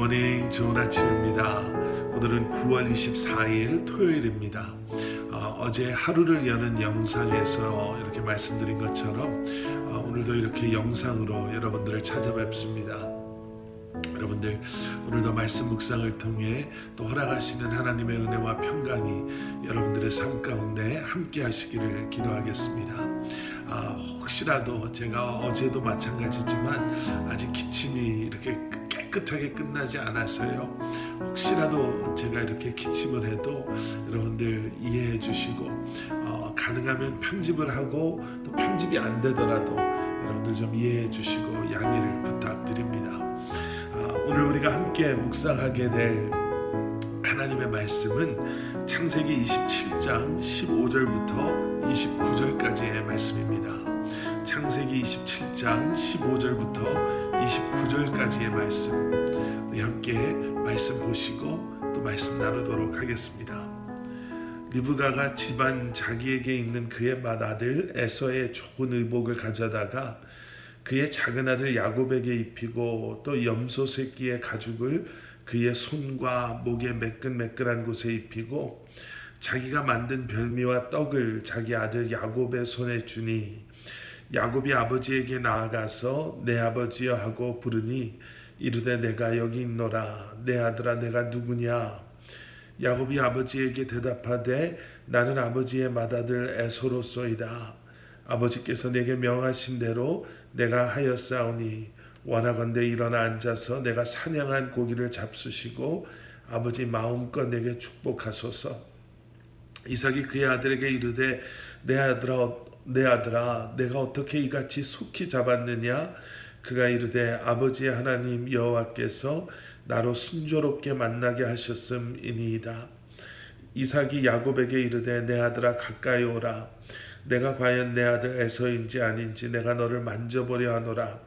굿모닝, 좋은 아침입니다. 오늘은 9월 24일 토요일입니다. 어제 하루를 여는 영상에서 이렇게 말씀드린 것처럼 오늘도 이렇게 영상으로 여러분들을 찾아뵙습니다. 여러분들 오늘도 말씀 묵상을 통해 또 허락하시는 하나님의 은혜와 평강이 여러분들의 삶 가운데 함께 하시기를 기도하겠습니다. 혹시라도 제가 어제도 마찬가지지만 아직 기침이 이렇게 깨끗하게 끝나지 않아서요, 혹시라도 제가 이렇게 기침을 해도 여러분들 이해해 주시고 가능하면 편집을 하고 또 편집이 안 되더라도 여러분들 좀 이해해 주시고 양해를 부탁드립니다. 오늘 우리가 함께 묵상하게 될 하나님의 말씀은 창세기 27장 15절부터 29절까지의 말씀입니다. 창세기 27장 15절부터 29절까지의 말씀, 우리 함께 말씀 보시고 또 말씀 나누도록 하겠습니다. 리브가가 집안 자기에게 있는 그의 맏아들 에서의 좋은 의복을 가져다가 그의 작은 아들 야곱에게 입히고 또 염소 새끼의 가죽을 그의 손과 목의 매끈매끈한 곳에 입히고 자기가 만든 별미와 떡을 자기 아들 야곱의 손에 주니 야곱이 아버지에게 나아가서 내 아버지여 하고 부르니 이르되 내가 여기 있노라. 내 아들아 내가 누구냐. 야곱이 아버지에게 대답하되 나는 아버지의 맏아들 에서로소이다. 아버지께서 내게 명하신 대로 내가 하였사오니 원하건대 일어나 앉아서 내가 사냥한 고기를 잡수시고 아버지 마음껏 내게 축복하소서. 이삭이 그의 아들에게 이르되 내 아들아 내가 어떻게 이같이 속히 잡았느냐. 그가 이르되 아버지의 하나님 여호와께서 나로 순조롭게 만나게 하셨음이니이다. 이삭이 야곱에게 이르되 내 아들아 가까이 오라. 내가 과연 내 아들 에서인지 아닌지 내가 너를 만져보려 하노라.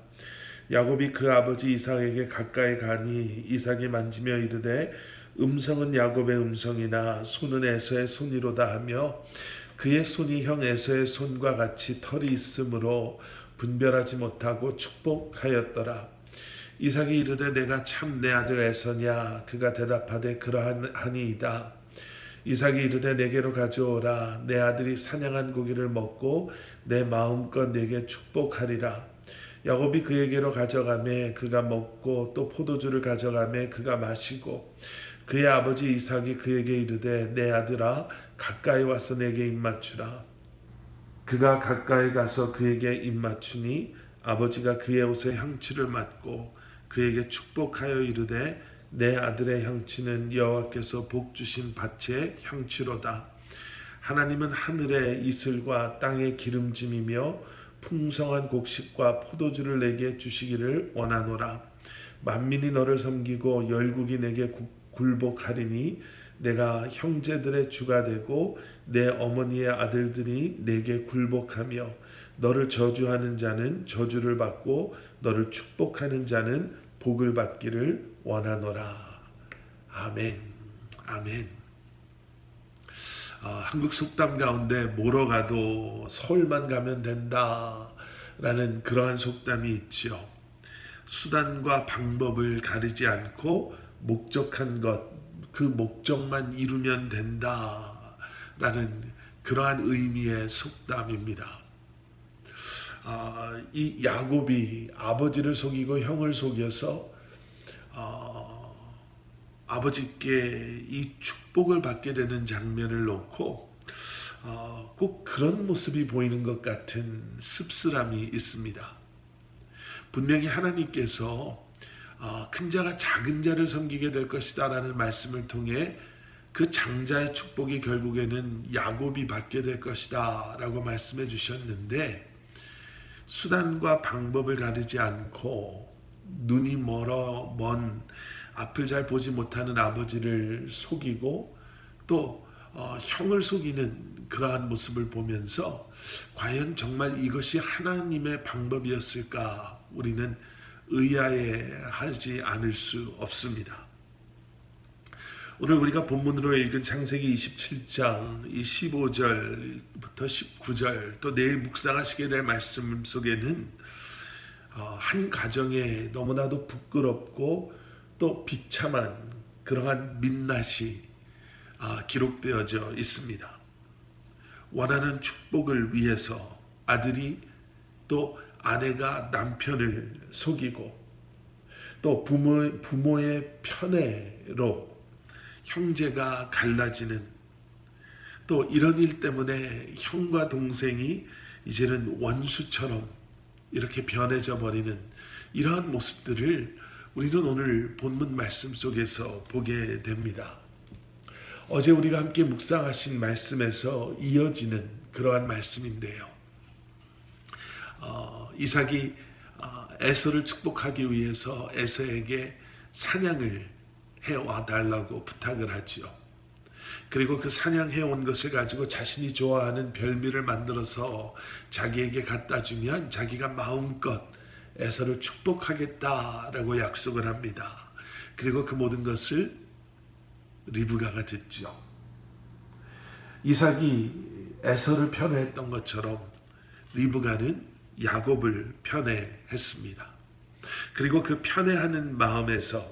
야곱이 그 아버지 이삭에게 가까이 가니 이삭이 만지며 이르되 음성은 야곱의 음성이나 손은 에서의 손이로다 하며 그의 손이 형 에서의 손과 같이 털이 있으므로 분별하지 못하고 축복하였더라. 이삭이 이르되 내가 참 내 아들 에서냐. 그가 대답하되 그러하니이다. 이삭이 이르되 내게로 가져오라. 내 아들이 사냥한 고기를 먹고 내 마음껏 내게 축복하리라. 야곱이 그에게로 가져가매 그가 먹고 또 포도주를 가져가매 그가 마시고 그의 아버지 이삭이 그에게 이르되 내 아들아 가까이 와서 내게 입맞추라. 그가 가까이 가서 그에게 입맞추니 아버지가 그의 옷에 향취를 맡고 그에게 축복하여 이르되 내 아들의 향취는 여호와께서 복 주신 밭의 향취로다. 하나님은 하늘의 이슬과 땅의 기름짐이며 풍성한 곡식과 포도주를 내게 주시기를 원하노라. 만민이 너를 섬기고 열국이 내게 굴복하리니 내가 형제들의 주가 되고 내 어머니의 아들들이 내게 굴복하며 너를 저주하는 자는 저주를 받고 너를 축복하는 자는 복을 받기를 원하노라. 아멘. 아멘. 한국 속담 가운데 뭐로 가도 서울만 가면 된다라는 그러한 속담이 있죠. 수단과 방법을 가리지 않고 목적한 것, 그 목적만 이루면 된다라는 그러한 의미의 속담입니다. 이 야곱이 아버지를 속이고 형을 속여서 아버지께 이 축복을 받게 되는 장면을 놓고 꼭 그런 모습이 보이는 것 같은 씁쓸함이 있습니다. 분명히 하나님께서 큰 자가 작은 자를 섬기게 될 것이다 라는 말씀을 통해 그 장자의 축복이 결국에는 야곱이 받게 될 것이다 라고 말씀해 주셨는데, 수단과 방법을 가리지 않고 눈이 먼 앞을 잘 보지 못하는 아버지를 속이고 또 형을 속이는 그러한 모습을 보면서 과연 정말 이것이 하나님의 방법이었을까 우리는 의아해하지 않을 수 없습니다. 오늘 우리가 본문으로 읽은 창세기 27장 15절부터 19절 또 내일 묵상하시게 될 말씀 속에는 한 가정에 너무나도 부끄럽고 또 비참한 그러한 민낯이 기록되어져 있습니다. 원하는 축복을 위해서 아들이 또 아내가 남편을 속이고 또 부모의 편애로 형제가 갈라지는, 또 이런 일 때문에 형과 동생이 이제는 원수처럼 이렇게 변해져 버리는 이러한 모습들을 우리는 오늘 본문 말씀 속에서 보게 됩니다. 어제 우리가 함께 묵상하신 말씀에서 이어지는 그러한 말씀인데요. 이삭이 에서를 축복하기 위해서 에서에게 사냥을 해와 달라고 부탁을 하죠. 그리고 그 사냥해 온 것을 가지고 자신이 좋아하는 별미를 만들어서 자기에게 갖다 주면 자기가 마음껏 에서를 축복하겠다라고 약속을 합니다. 그리고 그 모든 것을 리브가가 듣죠. 이삭이 에서를 편애했던 것처럼 리브가는 야곱을 편애했습니다. 그리고 그 편애하는 마음에서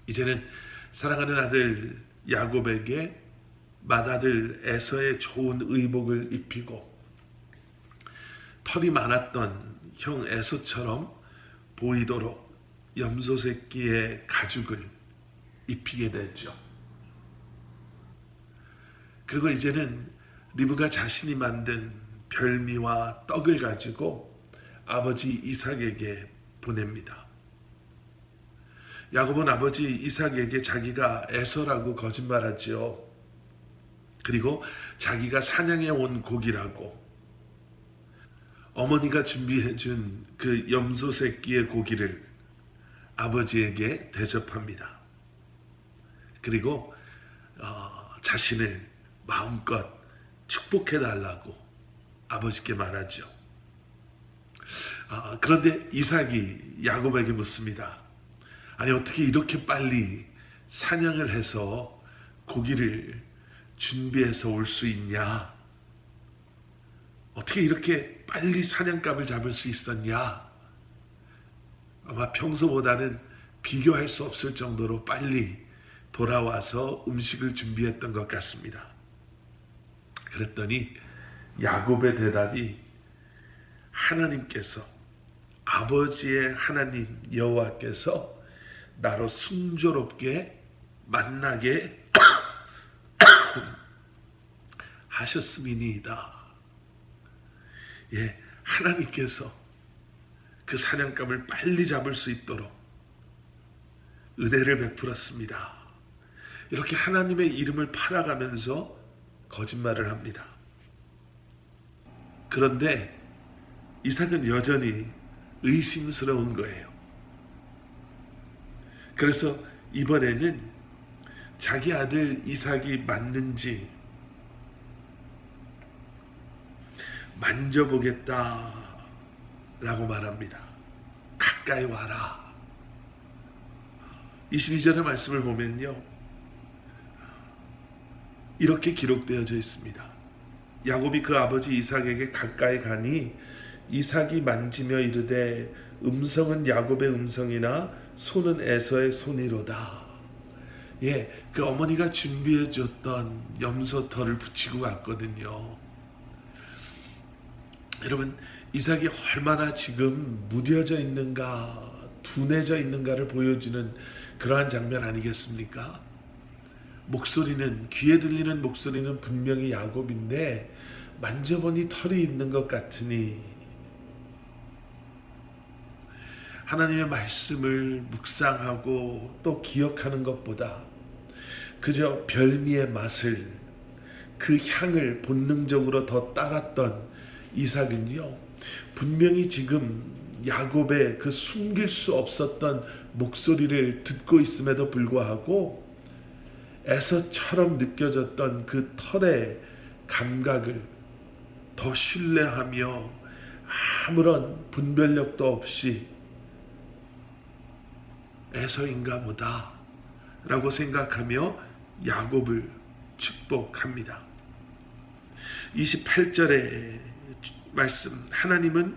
이제는 사랑하는 아들 야곱에게 맏아들 에서의 좋은 의복을 입히고 털이 많았던 형 에서처럼 보이도록 염소 새끼의 가죽을 입히게 되죠. 그리고 이제는 리브가 자신이 만든 별미와 떡을 가지고 아버지 이삭에게 보냅니다. 야곱은 아버지 이삭에게 자기가 에서라고 거짓말하지요. 그리고 자기가 사냥해 온 고기라고, 어머니가 준비해준 그 염소 새끼의 고기를 아버지에게 대접합니다. 그리고 자신을 마음껏 축복해달라고 아버지께 말하죠. 그런데 이삭이 야곱에게 묻습니다. 아니, 어떻게 이렇게 빨리 사냥을 해서 고기를 준비해서 올 수 있냐? 어떻게 이렇게 빨리 사냥감을 잡을 수 있었냐? 아마 평소보다는 비교할 수 없을 정도로 빨리 돌아와서 음식을 준비했던 것 같습니다. 그랬더니 야곱의 대답이, 하나님께서, 아버지의 하나님 여호와께서 나로 순조롭게 만나게 하셨음이니이다. 예, 하나님께서 그 사냥감을 빨리 잡을 수 있도록 은혜를 베풀었습니다. 이렇게 하나님의 이름을 팔아가면서 거짓말을 합니다. 그런데 이삭은 여전히 의심스러운 거예요. 그래서 이번에는 자기 아들 이삭이 맞는지 만져보겠다라고 말합니다. 가까이 와라. 22절의 말씀을 보면요, 이렇게 기록되어져 있습니다. 야곱이 그 아버지 이삭에게 가까이 가니 이삭이 만지며 이르되 음성은 야곱의 음성이나 손은 에서의 손이로다. 예, 그 어머니가 준비해 줬던 염소털을 붙이고 갔거든요. 여러분, 이삭이 얼마나 지금 무뎌져 있는가, 둔해져 있는가를 보여주는 그러한 장면 아니겠습니까? 목소리는, 귀에 들리는 목소리는 분명히 야곱인데 만져보니 털이 있는 것 같으니, 하나님의 말씀을 묵상하고 또 기억하는 것보다 그저 별미의 맛을, 그 향을 본능적으로 더 따랐던 이삭은요, 분명히 지금 야곱의 그 숨길 수 없었던 목소리를 듣고 있음에도 불구하고 에서처럼 느껴졌던 그 털의 감각을 더 신뢰하며 아무런 분별력도 없이 에서인가 보다 라고 생각하며 야곱을 축복합니다. 28절의 말씀, 하나님은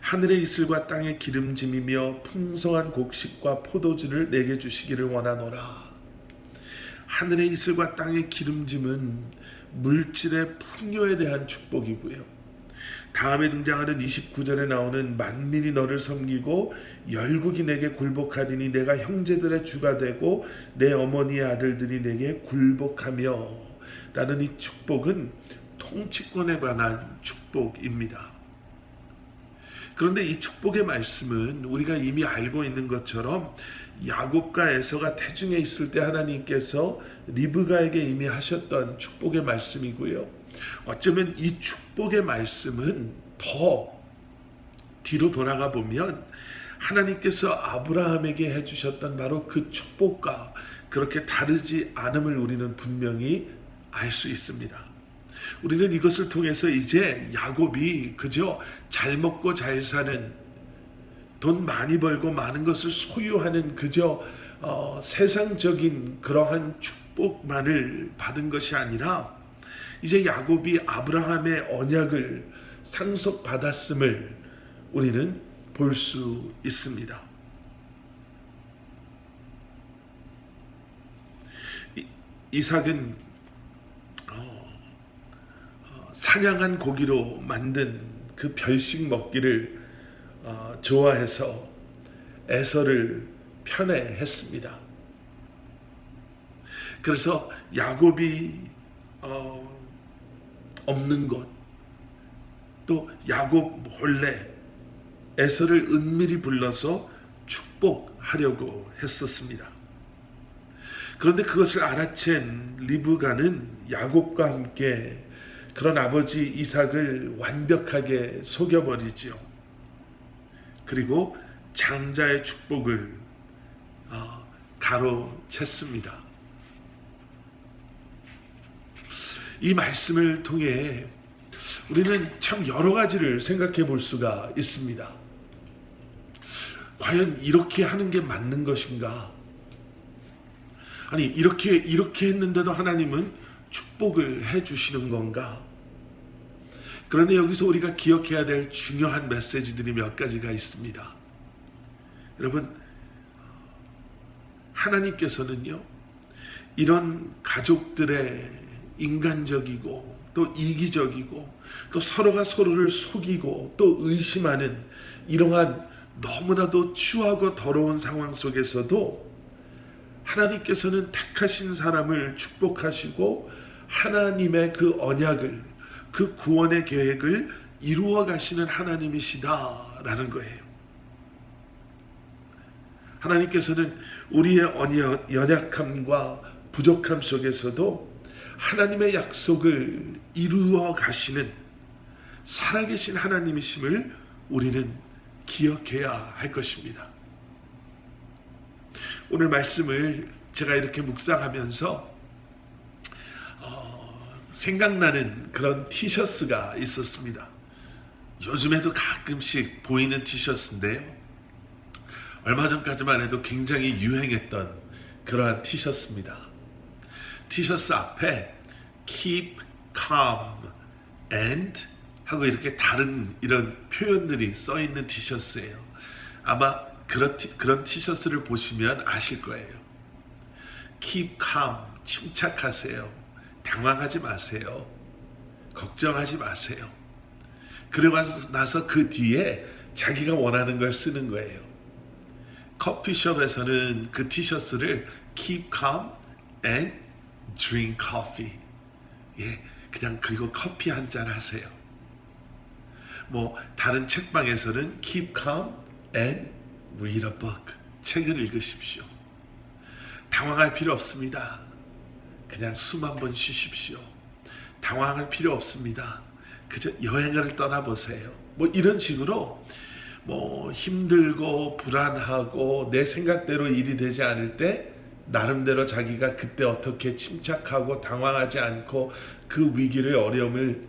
하늘의 이슬과 땅의 기름짐이며 풍성한 곡식과 포도주를 내게 주시기를 원하노라. 하늘의 이슬과 땅의 기름짐은 물질의 풍요에 대한 축복이고요. 다음에 등장하는 29절에 나오는 만민이 너를 섬기고 열국이 내게 굴복하리니 내가 형제들의 주가 되고 내 어머니의 아들들이 내게 굴복하며 라는 이 축복은 통치권에 관한 축복입니다. 그런데 이 축복의 말씀은 우리가 이미 알고 있는 것처럼 야곱과 에서가 태중에 있을 때 하나님께서 리브가에게 이미 하셨던 축복의 말씀이고요. 어쩌면 이 축복의 말씀은 더 뒤로 돌아가 보면 하나님께서 아브라함에게 해주셨던 바로 그 축복과 그렇게 다르지 않음을 우리는 분명히 알 수 있습니다. 우리는 이것을 통해서 이제 야곱이 그저 잘 먹고 잘 사는, 돈 많이 벌고 많은 것을 소유하는 그저 세상적인 그러한 축복만을 받은 것이 아니라 이제 야곱이 아브라함의 언약을 상속받았음을 우리는 볼 수 있습니다. 이삭은 사냥한 고기로 만든 그 별식 먹기를 좋아해서 에서를 편애했습니다. 그래서 야곱이 없는 곳, 또 야곱 몰래 에서를 은밀히 불러서 축복하려고 했었습니다. 그런데 그것을 알아챈 리브가는 야곱과 함께 그런 아버지 이삭을 완벽하게 속여버리지요. 그리고 장자의 축복을 가로챘습니다. 이 말씀을 통해 우리는 참 여러 가지를 생각해 볼 수가 있습니다. 과연 이렇게 하는 게 맞는 것인가? 아니 이렇게 했는데도 하나님은 축복을 해 주시는 건가? 그런데 여기서 우리가 기억해야 될 중요한 메시지들이 몇 가지가 있습니다. 여러분, 하나님께서는요, 이런 가족들의 인간적이고 또 이기적이고 또 서로가 서로를 속이고 또 의심하는 이러한 너무나도 추하고 더러운 상황 속에서도 하나님께서는 택하신 사람을 축복하시고 하나님의 그 언약을, 그 구원의 계획을 이루어 가시는 하나님이시다라는 거예요. 하나님께서는 우리의 연약함과 부족함 속에서도 하나님의 약속을 이루어 가시는 살아계신 하나님이심을 우리는 기억해야 할 것입니다. 오늘 말씀을 제가 이렇게 묵상하면서 생각나는 그런 티셔츠가 있었습니다. 요즘에도 가끔씩 보이는 티셔츠인데요. 얼마 전까지만 해도 굉장히 유행했던 그러한 티셔츠입니다. 티셔츠 앞에 Keep calm and 하고 이렇게 다른 이런 표현들이 써 있는 티셔츠예요. 아마 그런 티셔츠를 보시면 아실 거예요. Keep calm, 침착하세요. 당황하지 마세요. 걱정하지 마세요. 그러고 나서 그 뒤에 자기가 원하는 걸 쓰는 거예요. 커피숍에서는 그 티셔츠를 Keep calm and drink coffee. 그냥 그리고 커피 한 잔 하세요. 뭐 다른 책방에서는 Keep calm and read a book. 책을 읽으십시오. 당황할 필요 없습니다. 그냥 숨 한번 쉬십시오. 당황할 필요 없습니다. 그저 여행을 떠나보세요. 뭐 이런 식으로 뭐 힘들고 불안하고 내 생각대로 일이 되지 않을 때 나름대로 자기가 그때 어떻게 침착하고 당황하지 않고 그 위기를 어려움을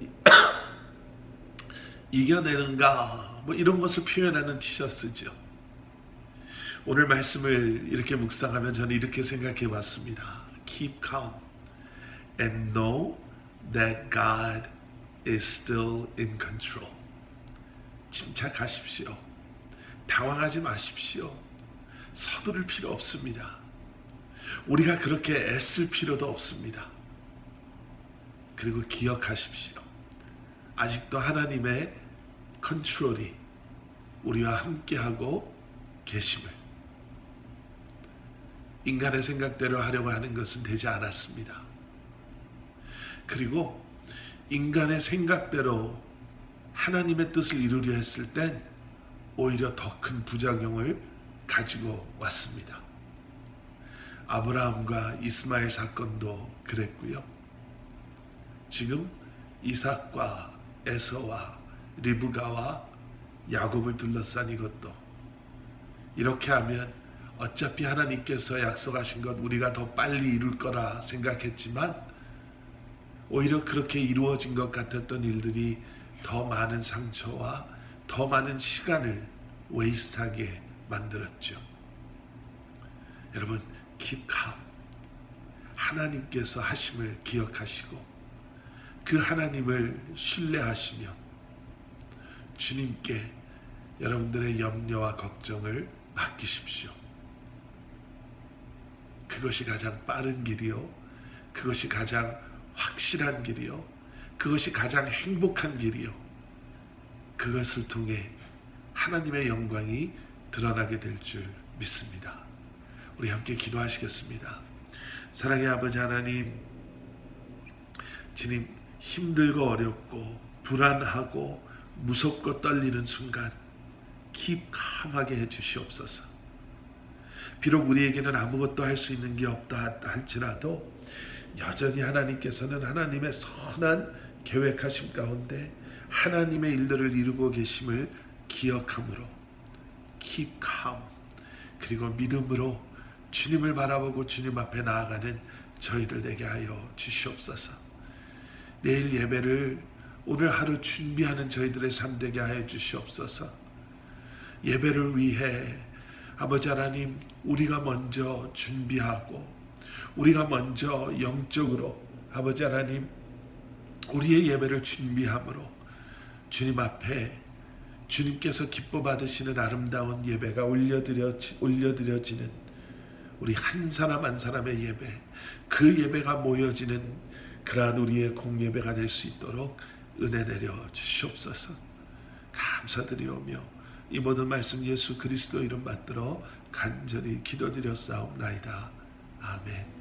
이겨내는가, 뭐 이런 것을 표현하는 티셔츠죠. 오늘 말씀을 이렇게 묵상하면 저는 이렇게 생각해 봤습니다. Keep calm and know that God is still in control. 침착하십시오. 당황하지 마십시오. 서두를 필요 없습니다. 우리가 그렇게 애쓸 필요도 없습니다. 그리고 기억하십시오. 아직도 하나님의 컨트롤이 우리와 함께하고 계심을. 인간의 생각대로 하려고 하는 것은 되지 않았습니다. 그리고 인간의 생각대로 하나님의 뜻을 이루려 했을 땐 오히려 더 큰 부작용을 가지고 왔습니다. 아브라함과 이스마엘 사건도 그랬고요. 지금 이삭과 에서와 리브가와 야곱을 둘러싼 이것도, 이렇게 하면 어차피 하나님께서 약속하신 것 우리가 더 빨리 이룰 거라 생각했지만 오히려 그렇게 이루어진 것 같았던 일들이 더 많은 상처와 더 많은 시간을 웨이스트하게 만들었죠. 여러분, keep calm. 하나님께서 하심을 기억하시고 그 하나님을 신뢰하시며 주님께 여러분들의 염려와 걱정을 맡기십시오. 그것이 가장 빠른 길이요, 그것이 가장 확실한 길이요, 그것이 가장 행복한 길이요, 그것을 통해 하나님의 영광이 드러나게 될 줄 믿습니다. 우리 함께 기도하시겠습니다. 사랑의 아버지 하나님, 주님, 힘들고 어렵고 불안하고 무섭고 떨리는 순간 킵캄하게 해주시옵소서. 비록 우리에게는 아무것도 할 수 있는 게 없다 할지라도 여전히 하나님께서는 하나님의 선한 계획하심 가운데 하나님의 일들을 이루고 계심을 기억함으로 keep calm, 그리고 믿음으로 주님을 바라보고 주님 앞에 나아가는 저희들 되게 하여 주시옵소서. 내일 예배를 오늘 하루 준비하는 저희들의 삶 되게 하여 주시옵소서. 예배를 위해 아버지 하나님, 우리가 먼저 준비하고 우리가 먼저 영적으로 아버지 하나님 우리의 예배를 준비함으로 주님 앞에 주님께서 기뻐 받으시는 아름다운 예배가 올려드려지는 우리 한 사람 한 사람의 예배, 그 예배가 모여지는 그러한 우리의 공예배가 될 수 있도록 은혜 내려 주시옵소서. 감사드리오며 이 모든 말씀 예수 그리스도 이름 받들어 간절히 기도드렸사옵나이다. 아멘.